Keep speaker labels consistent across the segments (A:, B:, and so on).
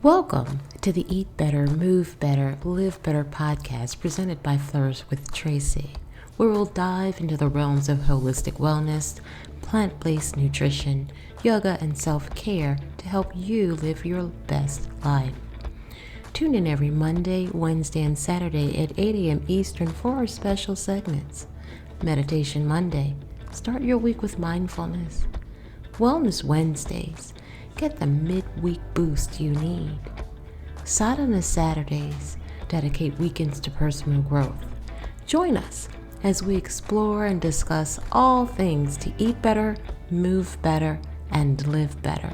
A: Welcome to the Eat Better, Move Better, Live Better podcast presented by Flourish with Tracy, where we'll dive into the realms of holistic wellness, plant-based nutrition, yoga, and self-care to help you live your best life. Tune in every Monday, Wednesday, and Saturday at 8 a.m. Eastern for our special segments. Meditation Monday. Start your week with mindfulness. Wellness Wednesdays. Get the midweek boost you need. Sadhana Saturdays. Dedicate weekends to personal growth. Join us as we explore and discuss all things to eat better, move better, and live better.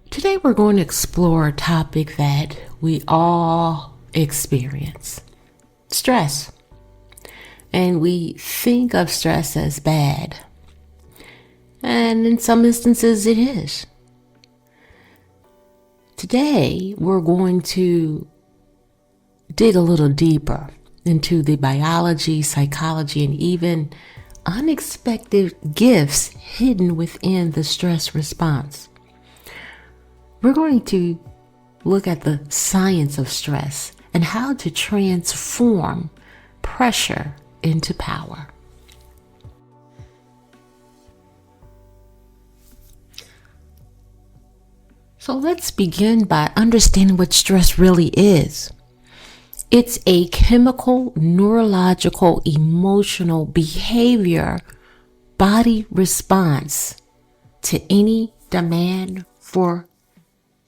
A: Today we're going to explore a topic that we all experience. Stress. And we think of stress as bad. And in some instances it is. Today we're going to dig a little deeper into the biology, psychology, and even unexpected gifts hidden within the stress response. We're going to look at the science of stress and how to transform pressure into power. So let's begin by understanding what stress really is. It's a chemical, neurological, emotional behavior, body response to any demand for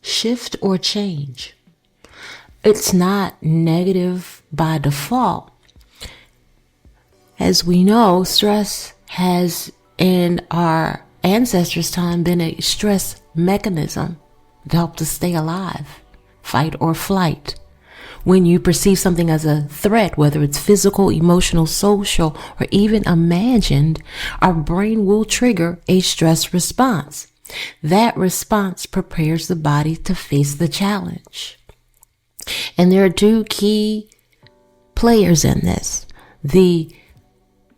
A: shift or change. It's not negative by default. As we know, stress has in our ancestors' time been a stress mechanism to help us stay alive, fight or flight. When you perceive something as a threat, whether it's physical, emotional, social, or even imagined, our brain will trigger a stress response. That response prepares the body to face the challenge. And there are two key players in this. The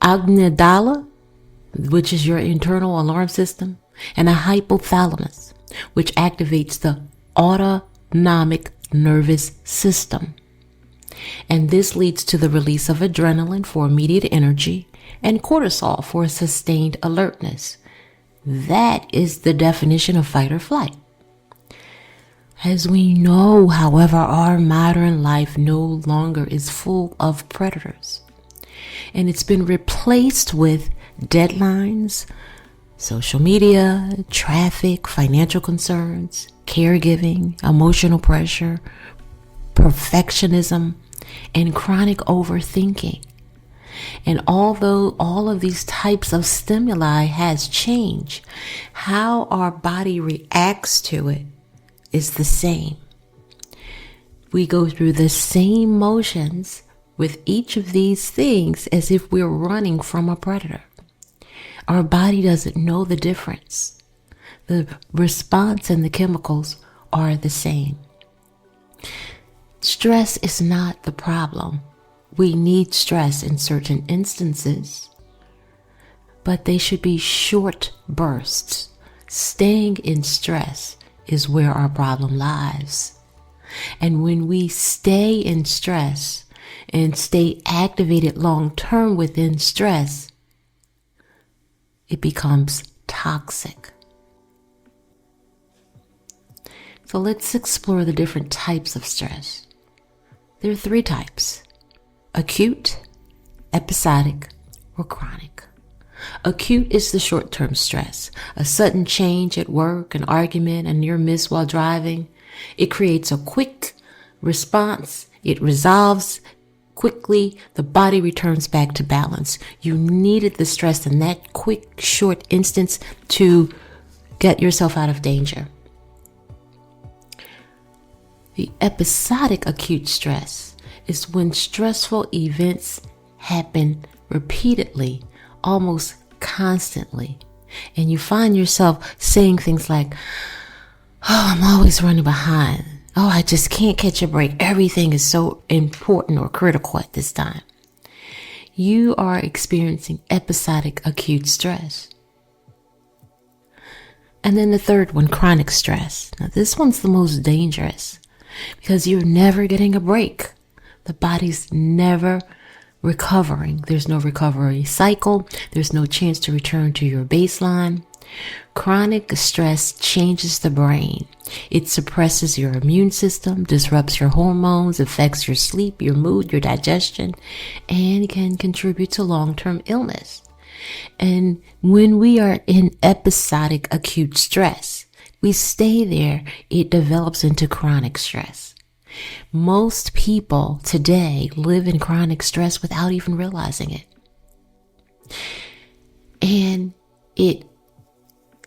A: amygdala, which is your internal alarm system, and a hypothalamus, which activates the autonomic nervous system. And this leads to the release of adrenaline for immediate energy and cortisol for sustained alertness. That is the definition of fight or flight. As we know, however, our modern life no longer is full of predators. And it's been replaced with deadlines, social media, traffic, financial concerns, caregiving, emotional pressure, perfectionism, and chronic overthinking. And although all of these types of stimuli has changed, how our body reacts to it is the same. We go through the same motions with each of these things as if we're running from a predator. Our body doesn't know the difference. The response and the chemicals are the same. Stress is not the problem. We need stress in certain instances, but they should be short bursts. Staying in stress is where our problem lies. And when we stay in stress and stay activated long term within stress, it becomes toxic. So let's explore the different types of stress. There are three types: acute, episodic, or chronic. Acute is the short-term stress, a sudden change at work, an argument, a near miss while driving. It creates a quick response. It resolves quickly. The body returns back to balance. You needed the stress in that quick, short instance to get yourself out of danger. The episodic acute stress is when stressful events happen repeatedly, almost constantly, and you find yourself saying things like, "Oh, I'm always running behind. Oh, I just can't catch a break. Everything is so important or critical at this time." You are experiencing episodic acute stress. And then the third one, chronic stress. Now, this one's the most dangerous because you're never getting a break. The body's never recovering. There's no recovery cycle. There's no chance to return to your baseline. Chronic stress changes the brain. It suppresses your immune system, disrupts your hormones, affects your sleep, your mood, your digestion, and can contribute to long-term illness. And when we are in episodic acute stress, we stay there, it develops into chronic stress. Most people today live in chronic stress without even realizing it. And it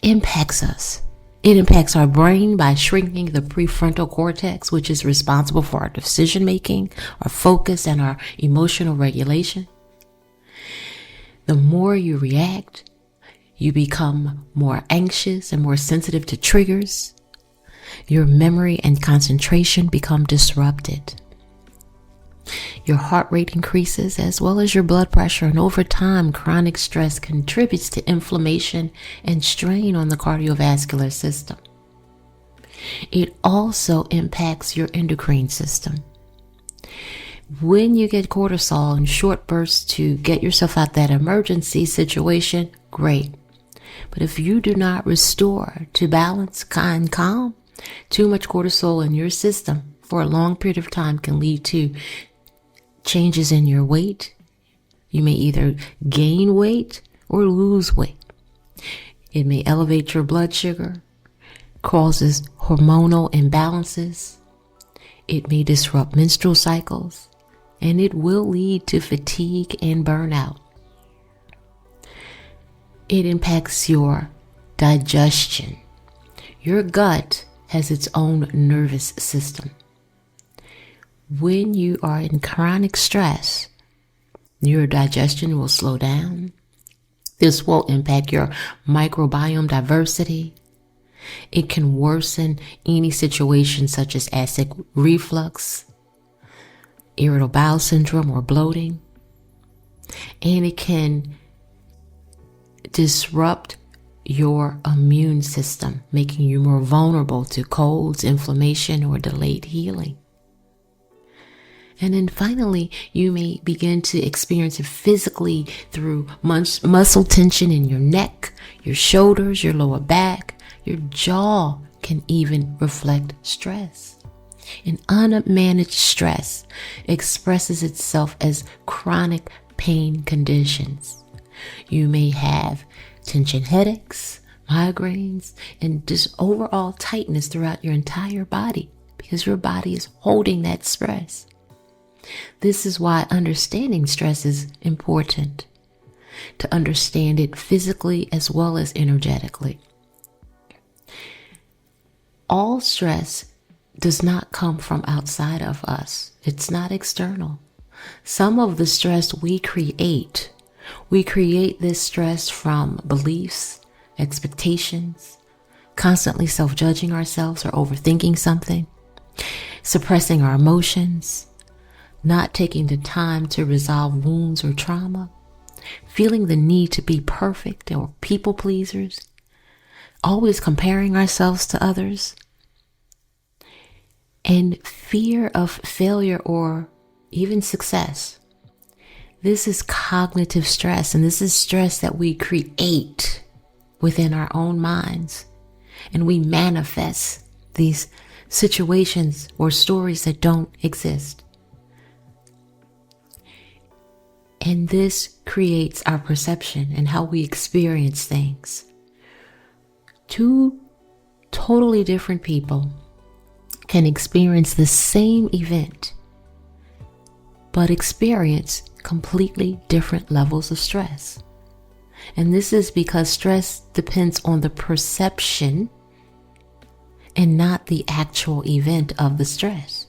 A: impacts us. It impacts our brain by shrinking the prefrontal cortex, which is responsible for our decision making, our focus, and our emotional regulation. The more you react, you become more anxious and more sensitive to triggers. Your memory and concentration become disrupted. Your heart rate increases as well as your blood pressure, and over time, chronic stress contributes to inflammation and strain on the cardiovascular system. It also impacts your endocrine system. When you get cortisol in short bursts to get yourself out that emergency situation, great. But if you do not restore to balance and calm, too much cortisol in your system for a long period of time can lead to changes in your weight. You may either gain weight or lose weight. It may elevate your blood sugar, causes hormonal imbalances. It may disrupt menstrual cycles, and it will lead to fatigue and burnout. It impacts your digestion. Your gut has its own nervous system. When you are in chronic stress, your digestion will slow down. This will impact your microbiome diversity. It can worsen any situation such as acid reflux, irritable bowel syndrome, or bloating. And it can disrupt your immune system, making you more vulnerable to colds, inflammation, or delayed healing. And then finally, you may begin to experience it physically through muscle tension in your neck, your shoulders, your lower back. Your jaw can even reflect stress. And unmanaged stress expresses itself as chronic pain conditions. You may have tension headaches, migraines, and just overall tightness throughout your entire body because your body is holding that stress. This is why understanding stress is important, to understand it physically as well as energetically. All stress does not come from outside of us. It's not external. Some of the stress we create. We create this stress from beliefs, expectations, constantly self-judging ourselves or overthinking something, suppressing our emotions, not taking the time to resolve wounds or trauma, feeling the need to be perfect or people pleasers, always comparing ourselves to others, and fear of failure or even success. This is cognitive stress, and this is stress that we create within our own minds, and we manifest these situations or stories that don't exist. And this creates our perception and how we experience things. Two totally different people can experience the same event, but experience completely different levels of stress. And this is because stress depends on the perception and not the actual event of the stress.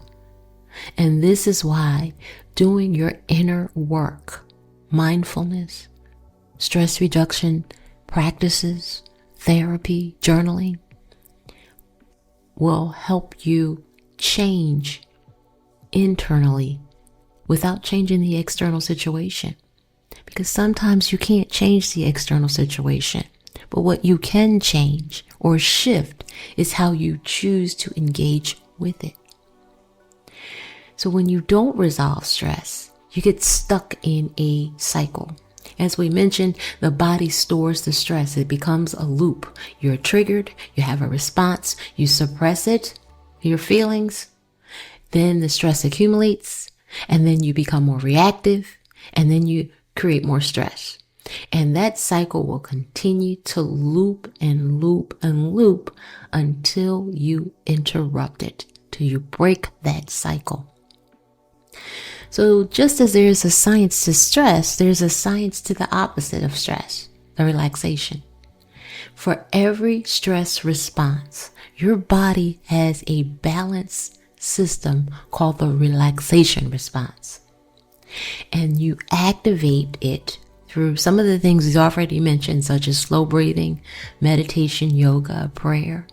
A: And this is why doing your inner work, mindfulness, stress reduction practices, therapy, journaling, will help you change internally without changing the external situation. Because sometimes you can't change the external situation, But what you can change or shift is how you choose to engage with it. So when you don't resolve stress, you get stuck in a cycle. As we mentioned, the body stores the stress. It becomes a loop. You're triggered, you have a response, you suppress it, your feelings, then the stress accumulates, and then you become more reactive, and then you create more stress. And that cycle will continue to loop and loop and loop until you interrupt it, till you break that cycle. So just as there is a science to stress, there's a science to the opposite of stress, the relaxation. For every stress response, your body has a balance system called the relaxation response. And you activate it through some of the things we've already mentioned, such as slow breathing, meditation, yoga, prayer,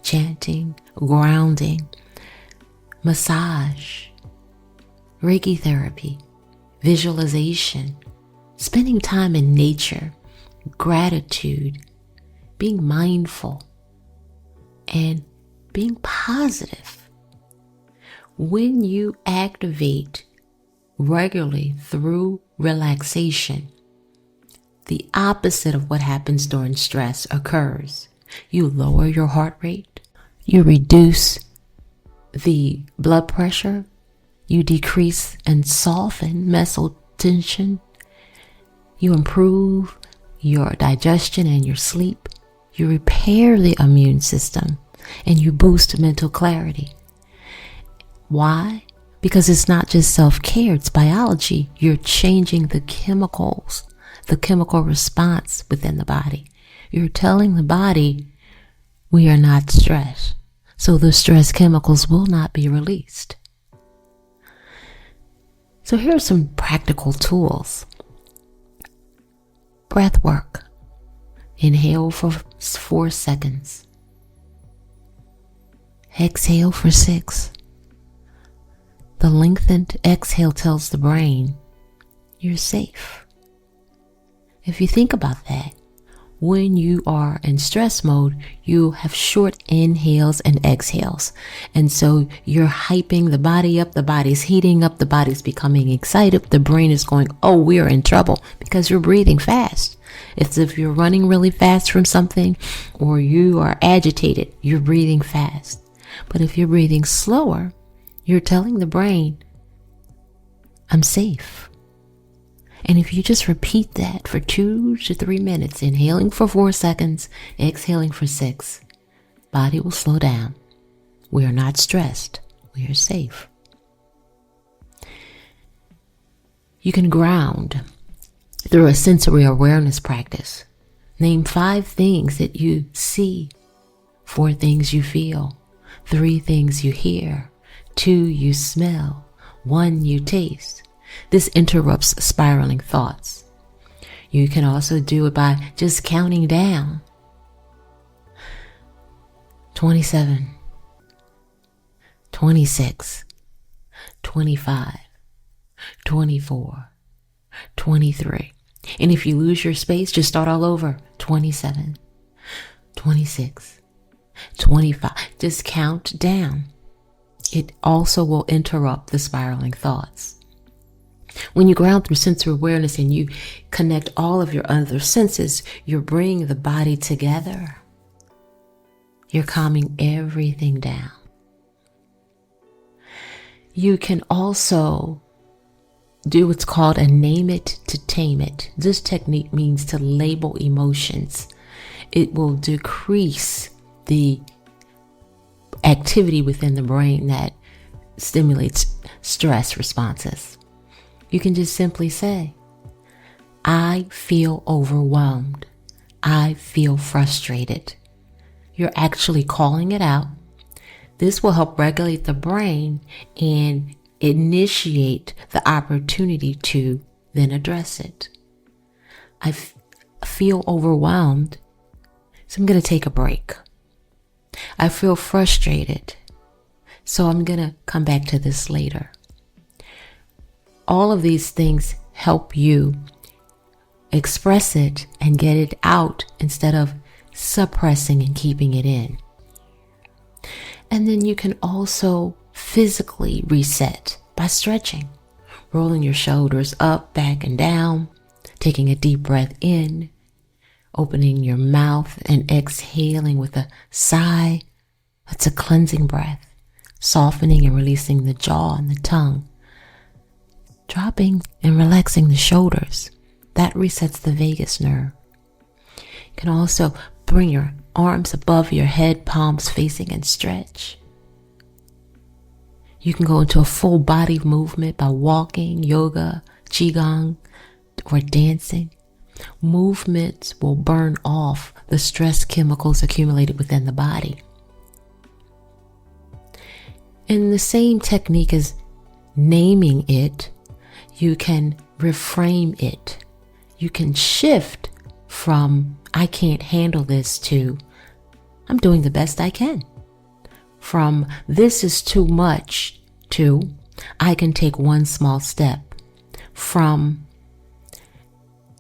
A: chanting, grounding, massage, Reiki therapy, visualization, spending time in nature, gratitude, being mindful, and being positive. When you activate regularly through relaxation, the opposite of what happens during stress occurs. You lower your heart rate, you reduce the blood pressure, you decrease and soften muscle tension, you improve your digestion and your sleep, you repair the immune system, and you boost mental clarity. Why? Because it's not just self-care, it's biology. You're changing the chemicals, the chemical response within the body. You're telling the body, we are not stressed, so the stress chemicals will not be released. So here are some practical tools. Breath work. Inhale for 4 seconds. Exhale for 6. The lengthened exhale tells the brain, you're safe. If you think about that, when you are in stress mode, you have short inhales and exhales. And so you're hyping the body up, the body's heating up, the body's becoming excited, the brain is going, oh, we're in trouble, because you're breathing fast. It's if you're running really fast from something or you are agitated, you're breathing fast. But if you're breathing slower, you're telling the brain, I'm safe. And if you just repeat that for 2 to 3 minutes, inhaling for 4 seconds, exhaling for 6, body will slow down. We are not stressed. We are safe. You can ground through a sensory awareness practice. Name 5 things that you see, 4 things you feel, 3 things you hear, 2 you smell, 1 you taste. This interrupts spiraling thoughts. You can also do it by just counting down. 27, 26, 25, 24, 23. And if you lose your space, just start all over. 27, 26, 25. Just count down. It also will interrupt the spiraling thoughts. When you ground through sensory awareness and you connect all of your other senses, you're bringing the body together. You're calming everything down. You can also do what's called a name it to tame it. This technique means to label emotions. It will decrease the activity within the brain that stimulates stress responses. You can just simply say, I feel overwhelmed. I feel frustrated. You're actually calling it out. This will help regulate the brain and initiate the opportunity to then address it. I feel overwhelmed, so I'm going to take a break. I feel frustrated, so I'm going to come back to this later. All of these things help you express it and get it out instead of suppressing and keeping it in. And then you can also physically reset by stretching, rolling your shoulders up, back, and down, taking a deep breath in, opening your mouth and exhaling with a sigh. That's a cleansing breath, softening and releasing the jaw and the tongue, dropping and relaxing the shoulders. That resets the vagus nerve. You can also bring your arms above your head, palms facing, and stretch. You can go into a full body movement by walking, yoga, qigong, or dancing. Movements will burn off the stress chemicals accumulated within the body. In the same technique as naming it, you can reframe it. You can shift from I can't handle this to I'm doing the best I can. From this is too much to I can take one small step. From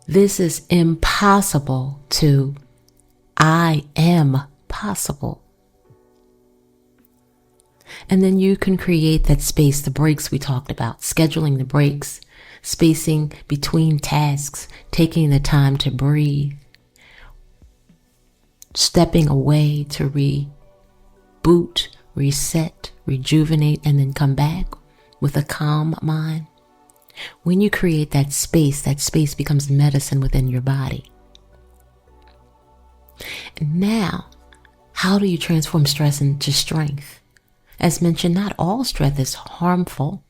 A: this is impossible to I am possible. And then you can create that space, the breaks we talked about, scheduling the breaks, spacing between tasks, taking the time to breathe, stepping away to reboot, reset, rejuvenate, and then come back with a calm mind. When you create that space becomes medicine within your body. And now, how do you transform stress into strength? As mentioned, not all stress is harmful.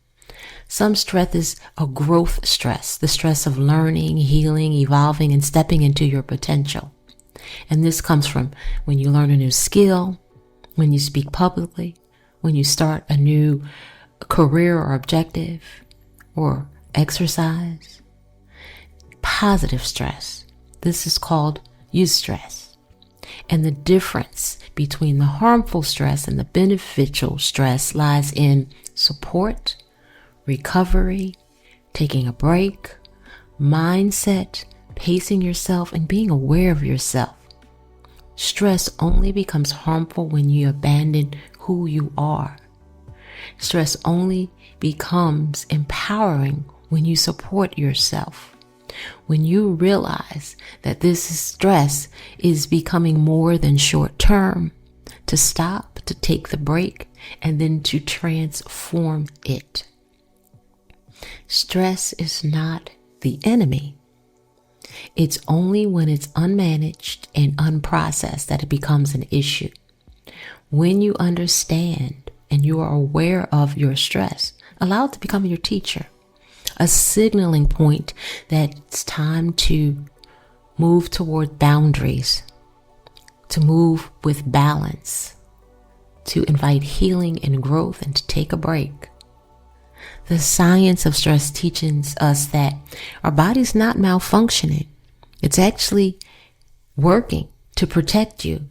A: Some stress is a growth stress, the stress of learning, healing, evolving, and stepping into your potential. And this comes from when you learn a new skill, when you speak publicly, when you start a new career or objective, or exercise. Positive stress. This is called eustress. And the difference between the harmful stress and the beneficial stress lies in support, recovery, taking a break, mindset, pacing yourself, and being aware of yourself. Stress only becomes harmful when you abandon who you are. Stress only becomes empowering when you support yourself. When you realize that this stress is becoming more than short term, to stop, to take the break, and then to transform it. Stress is not the enemy. It's only when it's unmanaged and unprocessed that it becomes an issue. When you understand and you are aware of your stress, allow it to become your teacher. A signaling point that it's time to move toward boundaries, to move with balance, to invite healing and growth, and to take a break. The science of stress teaches us that our body's not malfunctioning. It's actually working to protect you.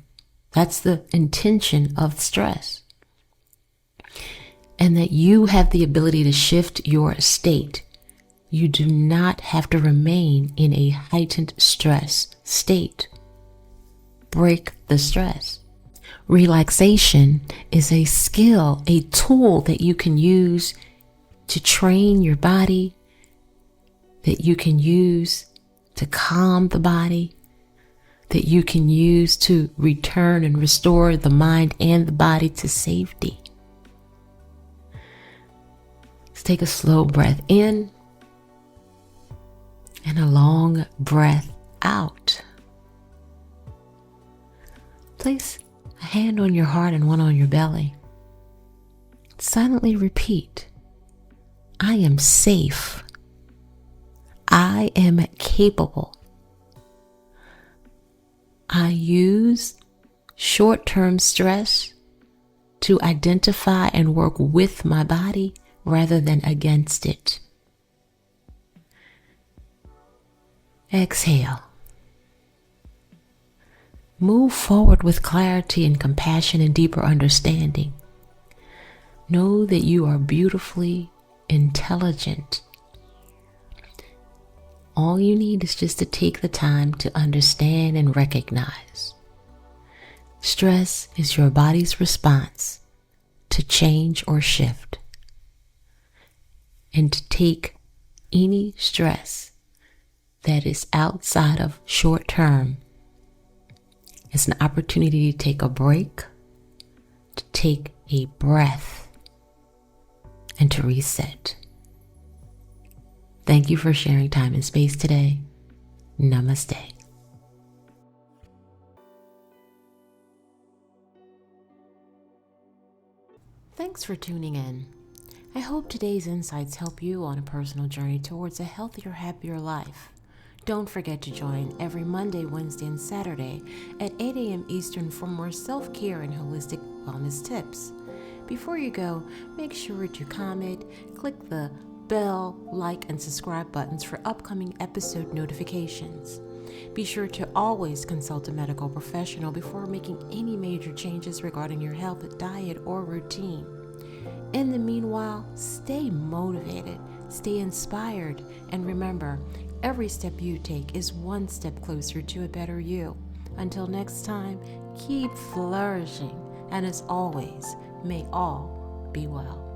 A: That's the intention of stress. And that you have the ability to shift your state. You do not have to remain in a heightened stress state. Break the stress. Relaxation is a skill, a tool that you can use to train your body, that you can use to calm the body, that you can use to return and restore the mind and the body to safety. Let's take a slow breath in and a long breath out. Place a hand on your heart and one on your belly. Silently repeat, I am safe. I am capable. I use short-term stress to identify and work with my body rather than against it. Exhale. Move forward with clarity and compassion and deeper understanding. Know that you are beautifully intelligent. All you need is just to take the time to understand and recognize. Stress is your body's response to change or shift. And to take any stress that is outside of short term is an opportunity to take a break, to take a breath, and to reset. Thank you for sharing time and space today. Namaste. Thanks for tuning in. I hope today's insights help you on a personal journey towards a healthier, happier life. Don't forget to join every Monday, Wednesday, and Saturday at 8 a.m. Eastern for more self-care and holistic wellness tips. Before you go, make sure to comment, click the bell, like, and subscribe buttons for upcoming episode notifications. Be sure to always consult a medical professional before making any major changes regarding your health, diet, or routine. In the meanwhile, stay motivated, stay inspired, and remember, every step you take is one step closer to a better you. Until next time, keep flourishing, and as always, may all be well.